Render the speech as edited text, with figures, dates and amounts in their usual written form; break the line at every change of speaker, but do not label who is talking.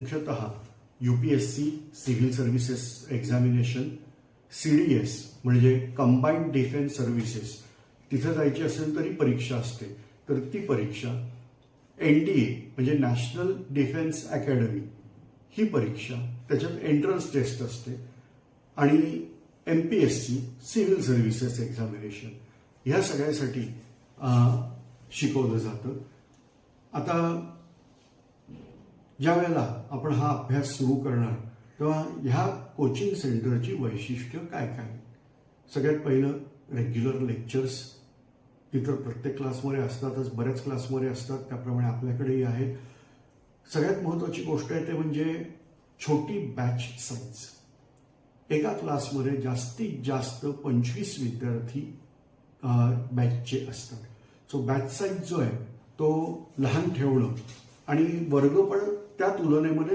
मुख्यतः UPSC civil services examination, CDS म्हणजे combined defence services, तिथं जायची असेल तरी परीक्षा असते. तर ती परीक्षा NDA म्हणजे नॅशनल डिफेन्स अकॅडमी ही परीक्षा, त्याच्यात एंट्रन्स टेस्ट असते आणि MPSC सिव्हिल सर्व्हिसेस एक्झामिनेशन ह्या सगळ्यासाठी शिकवलं जातं. आता ज्या वेळेला आपण हा अभ्यास सुरू करणार तेव्हा ह्या कोचिंग सेंटरची वैशिष्ट्य काय काय? सगळ्यात पहिलं रेग्युलर लेक्चर्स तिथं प्रत्येक क्लासमध्ये असतातच, बऱ्याच क्लासमध्ये असतात, त्याप्रमाणे आपल्याकडेही आहेत. सगळ्यात महत्त्वाची गोष्ट आहे ते म्हणजे छोटी बॅच साईज. एका क्लासमध्ये जास्तीत जास्त 25 विद्यार्थी बॅचचे असतात. सो बॅच साईज जो आहे तो लहान ठेवणं आणि वर्ग पण त्या तुलनेमध्ये